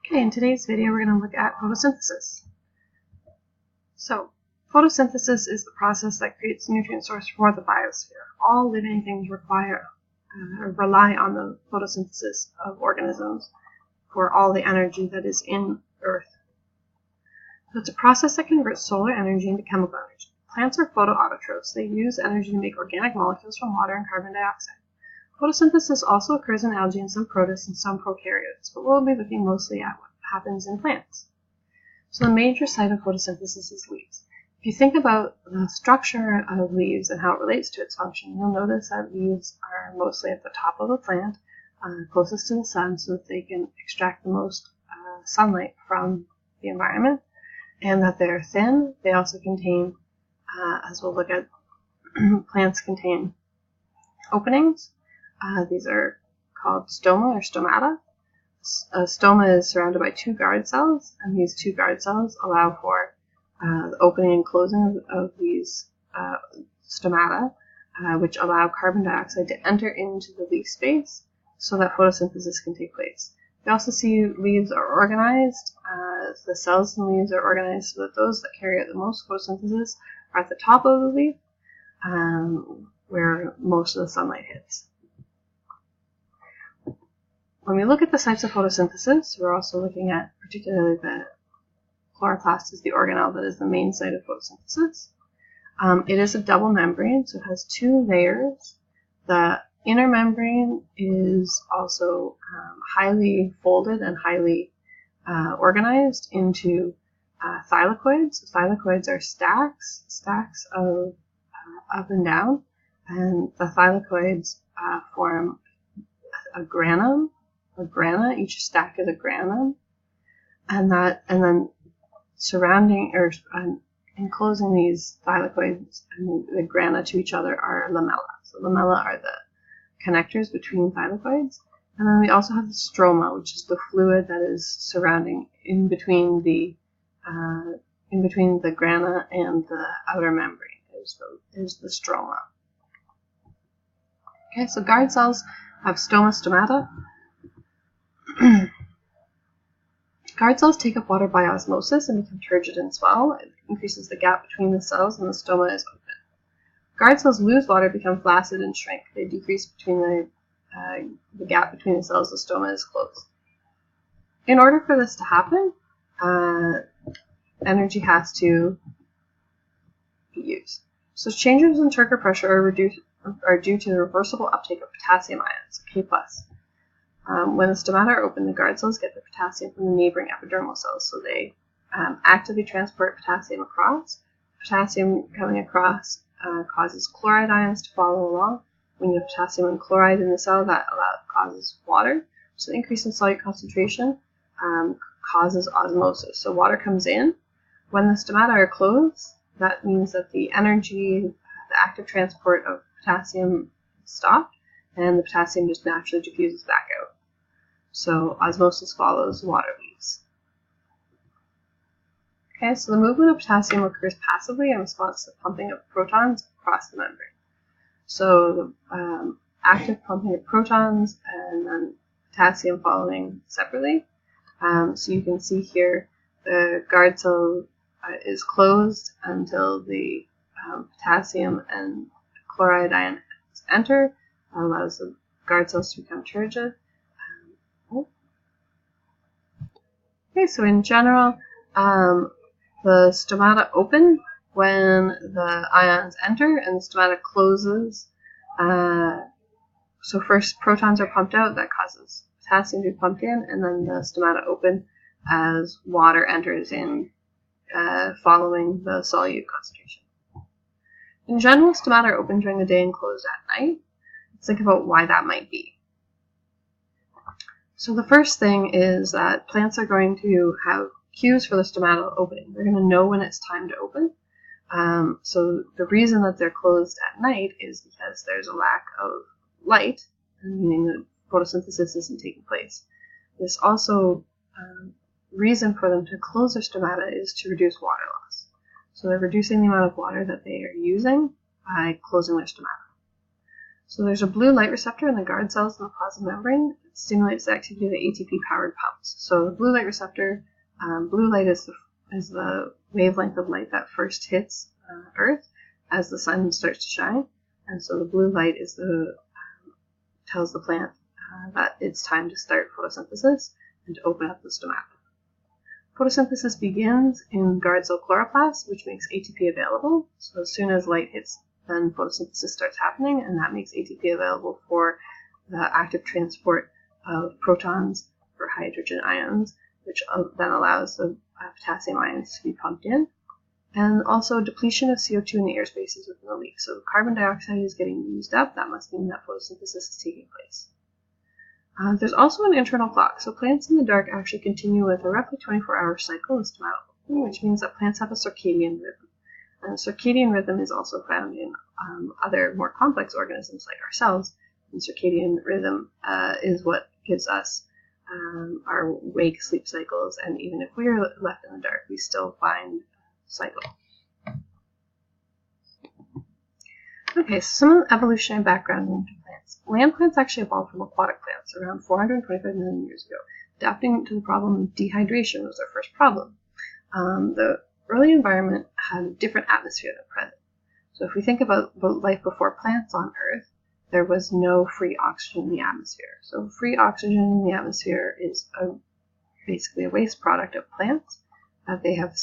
Okay, in today's video we're going to look at photosynthesis. So, photosynthesis is the process that creates a nutrient source for the biosphere. All living things rely on the photosynthesis of organisms for all the energy that is in Earth. So it's a process that converts solar energy into chemical energy. Plants are photoautotrophs. They use energy to make organic molecules from water and carbon dioxide. Photosynthesis also occurs in algae and some protists and some prokaryotes, but we'll be looking mostly at what happens in plants. So the major site of photosynthesis is leaves. If you think about the structure of leaves and how it relates to its function, you'll notice that leaves are mostly at the top of the plant, closest to the sun, so that they can extract the most sunlight from the environment, and that they're thin. They also contain, as we'll look at, plants contain openings. These are called stoma or stomata. A stoma is surrounded by two guard cells, and these two guard cells allow for the opening and closing of these stomata, which allow carbon dioxide to enter into the leaf space so that photosynthesis can take place. You also see leaves are organized. The cells in leaves are organized so that those that carry out the most photosynthesis are at the top of the leaf, where most of the sunlight hits. When we look at the sites of photosynthesis, we're also looking at particularly the chloroplast is the organelle that is the main site of photosynthesis. It is a double membrane, so it has two layers. The inner membrane is also highly folded and highly organized into thylakoids. Thylakoids are stacks of up and down, and the thylakoids form a granum. Each stack is a granum, and then surrounding or enclosing these thylakoids and the grana to each other are lamella. So lamella are the connectors between thylakoids, and then we also have the stroma, which is the fluid that is surrounding in between the grana and the outer membrane is the stroma. Okay, so guard cells have stomata. Guard cells take up water by osmosis and become turgid and swell. It increases the gap between the cells and the stoma is open. Guard cells lose water, become flaccid, and shrink. They decrease between the gap between the cells. The stoma is closed. In order for this to happen, energy has to be used. So changes in turgor pressure are due to the reversible uptake of potassium ions, K+. When the stomata are open, the guard cells get the potassium from the neighboring epidermal cells, so they actively transport potassium across. Potassium coming across causes chloride ions to follow along. When you have potassium and chloride in the cell, that causes water. So the increase in solute concentration causes osmosis. So water comes in. When the stomata are closed, that means that the active transport of potassium is stopped, and the potassium just naturally diffuses back out. So osmosis follows, water leaves. Okay, so the movement of potassium occurs passively in response to the pumping of protons across the membrane. So the active pumping of protons and then potassium following separately. So you can see here the guard cell is closed until the potassium and chloride ions enter. Allows the guard cells to become turgid. Okay, so in general, the stomata open when the ions enter, and the stomata closes. So first protons are pumped out, that causes potassium to be pumped in, and then the stomata open as water enters in, following the solute concentration. In general, stomata are open during the day and closed at night. Let's think about why that might be. So the first thing is that plants are going to have cues for the stomata opening. They're going to know when it's time to open. So the reason that they're closed at night is because there's a lack of light, meaning that photosynthesis isn't taking place. This also reason for them to close their stomata is to reduce water loss. So they're reducing the amount of water that they are using by closing their stomata. So there's a blue light receptor in the guard cells in the plasma membrane. stimulates the activity of the ATP-powered pumps. So the blue light receptor, blue light is the wavelength of light that first hits Earth as the sun starts to shine, and so the blue light is tells the plant that it's time to start photosynthesis and to open up the stomata. Photosynthesis begins in guard cell chloroplast, which makes ATP available. So as soon as light hits, then photosynthesis starts happening, and that makes ATP available for the active transport of protons for hydrogen ions, which then allows the potassium ions to be pumped in. And also depletion of CO2 in the airspaces within the leaf. So carbon dioxide is getting used up. That must mean that photosynthesis is taking place. There's also an internal clock. So plants in the dark actually continue with a roughly 24-hour cycle of stomatal opening, which means that plants have a circadian rhythm. And circadian rhythm is also found in other more complex organisms like ourselves. And circadian rhythm is what gives us our wake-sleep cycles. And even if we are left in the dark, we still find cycle. Okay, so some of the evolutionary background into plants. Land plants actually evolved from aquatic plants around 425 million years ago. Adapting to the problem of dehydration was their first problem. The early environment had a different atmosphere than present. So if we think about life before plants on Earth, there was no free oxygen in the atmosphere. So free oxygen in the atmosphere is basically a waste product of plants that they have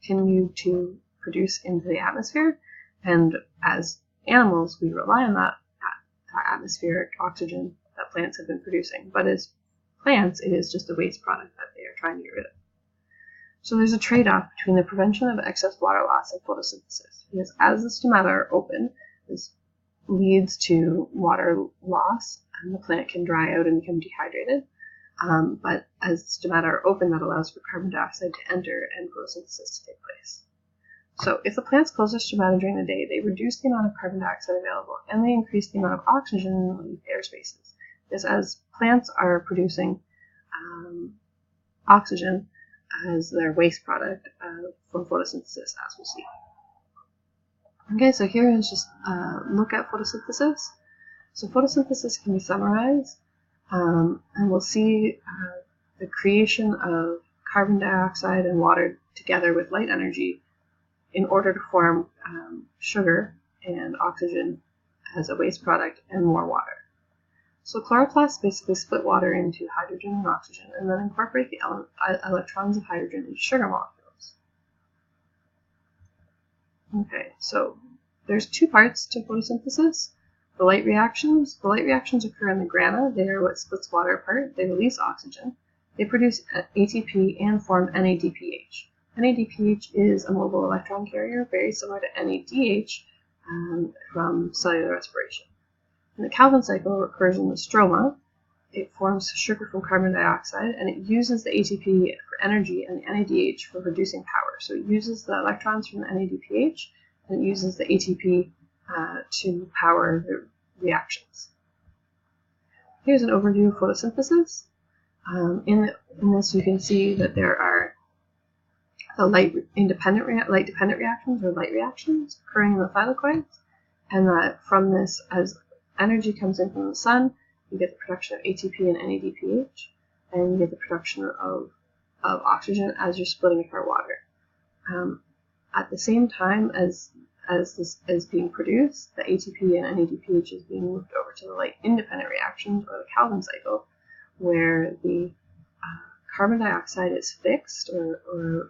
continue to produce into the atmosphere, and as animals we rely on that atmospheric oxygen that plants have been producing, but as plants it is just a waste product that they are trying to get rid of. So there's a trade-off between the prevention of excess water loss and photosynthesis, because as the stomata are open, this leads to water loss and the plant can dry out and become dehydrated. But as the stomata are open, that allows for carbon dioxide to enter and photosynthesis to take place. So if the plants close their stomata during the day, they reduce the amount of carbon dioxide available, and they increase the amount of oxygen in the leaf air spaces. Because as plants are producing oxygen as their waste product from photosynthesis, as we'll see. Okay, so here is just a look at photosynthesis. So photosynthesis can be summarized. And we'll see the creation of carbon dioxide and water together with light energy in order to form sugar and oxygen as a waste product and more water. So chloroplasts basically split water into hydrogen and oxygen and then incorporate the electrons of hydrogen into sugar molecules. Okay, so there's two parts to photosynthesis. The light reactions occur in the grana. They are what splits water apart. They release oxygen. They produce ATP and form NADPH. NADPH is a mobile electron carrier, very similar to NADH from cellular respiration. And the Calvin cycle occurs in the stroma. It forms sugar from carbon dioxide, and it uses the ATP for energy and the NADH for producing power. So it uses the electrons from the NADPH, and it uses the ATP to power the reactions. Here's an overview of photosynthesis. In this, you can see that there are the light-dependent reactions or light reactions occurring in the thylakoids, and that from this, as energy comes in from the sun, you get the production of ATP and NADPH, and you get the production of oxygen as you're splitting apart water. At the same time as this is being produced, the ATP and NADPH is being moved over to the light-independent reactions, or the Calvin cycle, where the carbon dioxide is fixed or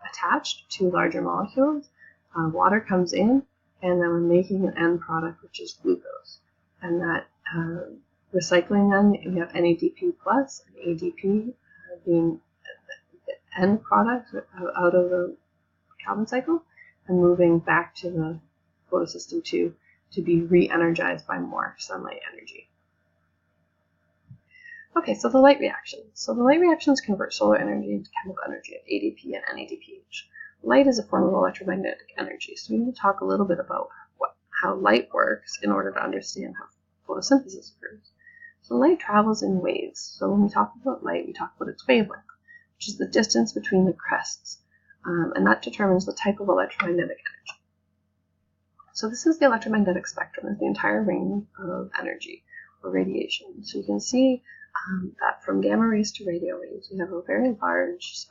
attached to larger molecules. Water comes in, and then we're making an end product, which is glucose. And that recycling then, we have NADP plus and ADP being the end product out of the Calvin cycle, and moving back to the photosystem to be re-energized by more sunlight energy. Okay, so the light reactions. So the light reactions convert solar energy into chemical energy of ADP and NADPH. Light is a form of electromagnetic energy, so we need to talk a little bit about how light works in order to understand how photosynthesis occurs. So light travels in waves. So when we talk about light, we talk about its wavelength, which is the distance between the crests. And that determines the type of electromagnetic energy. So this is the electromagnetic spectrum, is the entire range of energy, or radiation. So you can see that from gamma rays to radio waves, we have a very large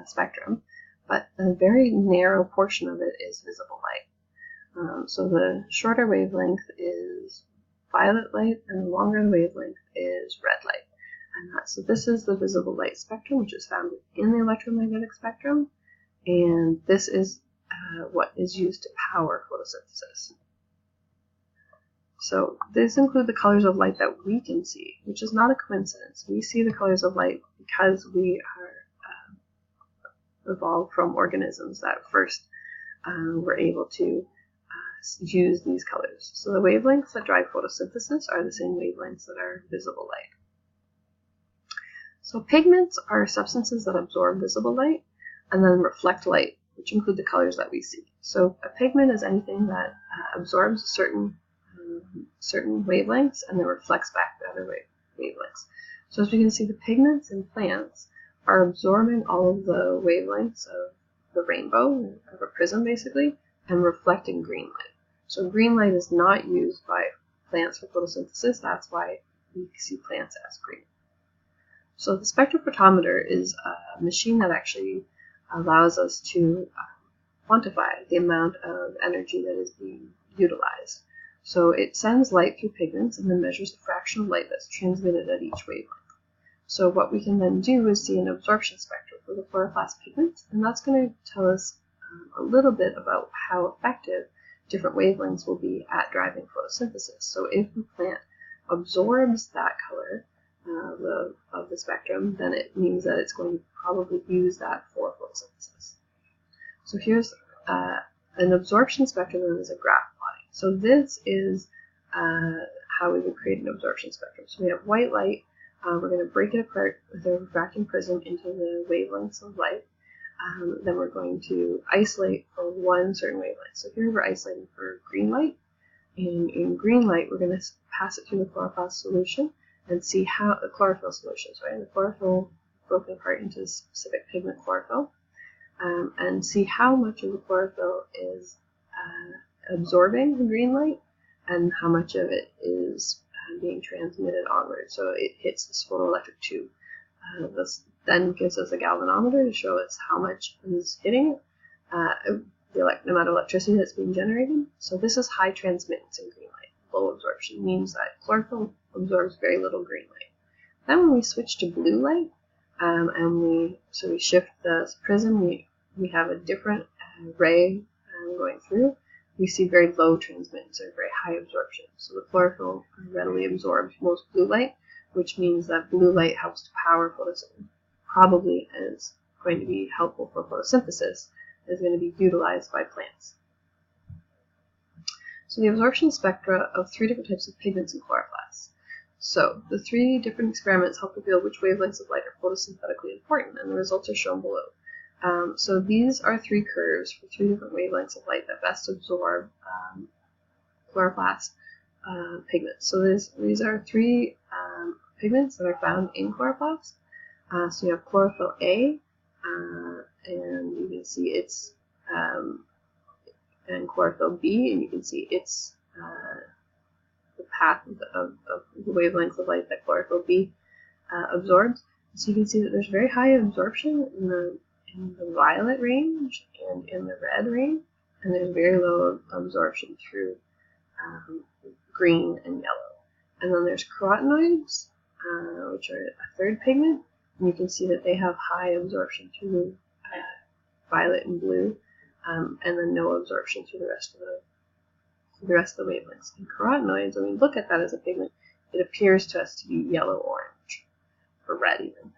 spectrum, but a very narrow portion of it is visible light. So the shorter wavelength is violet light, and the longer the wavelength is red light. And so this is the visible light spectrum, which is found within the electromagnetic spectrum, and this is what is used to power photosynthesis. So these include the colors of light that we can see, which is not a coincidence. We see the colors of light because we are evolved from organisms that first were able to use these colors. So the wavelengths that drive photosynthesis are the same wavelengths that are visible light. So pigments are substances that absorb visible light and then reflect light, which include the colors that we see. So a pigment is anything that absorbs certain wavelengths and then reflects back the other wavelengths. So as we can see, the pigments in plants are absorbing all of the wavelengths of the rainbow, of a prism basically, and reflecting green light. So green light is not used by plants for photosynthesis. That's why we see plants as green. So the spectrophotometer is a machine that actually allows us to quantify the amount of energy that is being utilized. So it sends light through pigments and then measures the fraction of light that's transmitted at each wavelength. So what we can then do is see an absorption spectrum for the chloroplast pigments, and that's going to tell us a little bit about how effective different wavelengths will be at driving photosynthesis. So if the plant absorbs that color of the spectrum, then it means that it's going to probably use that for photosynthesis. So here's an absorption spectrum known as a graph plotting. So this is how we would create an absorption spectrum. So we have white light. We're going to break it apart with a refracting prism into the wavelengths of light. Then we're going to isolate for one certain wavelength. So here we're isolating for green light. And in green light, we're going to pass it through the chloroplast solution and see how the chlorophyll solutions, right? The chlorophyll broken apart into specific pigment chlorophyll, and see how much of the chlorophyll is absorbing the green light and how much of it is being transmitted onward. So it hits this photoelectric tube. This then gives us a galvanometer to show us how much is hitting the amount of electricity that's being generated. So this is high transmittance in green light. Low absorption means that chlorophyll absorbs very little green light. Then when we switch to blue light, and we shift the prism, we have a different ray going through. We see very low transmittance or very high absorption. So the chlorophyll readily absorbs most blue light, which means that blue light helps to power photosynthesis. Probably is going to be helpful for photosynthesis, is going to be utilized by plants. So the absorption spectra of 3 different types of pigments in chloroplasts. So the 3 different experiments help reveal which wavelengths of light are photosynthetically important, and the results are shown below. So these are 3 curves for 3 different wavelengths of light that best absorb chloroplast pigments. So these are 3 pigments that are found in chloroplasts. So you have chlorophyll A, and you can see its and chlorophyll B, and you can see its the path of the wavelengths of light that chlorophyll B absorbs. So you can see that there's very high absorption in the violet range and in the red range, and there's very low absorption through green and yellow. And then there's carotenoids, which are a 3rd pigment, and you can see that they have high absorption through violet and blue, and then no absorption through the rest of the wavelengths. And carotenoids, when we look at that as a pigment, it appears to us to be yellow-orange, or red even.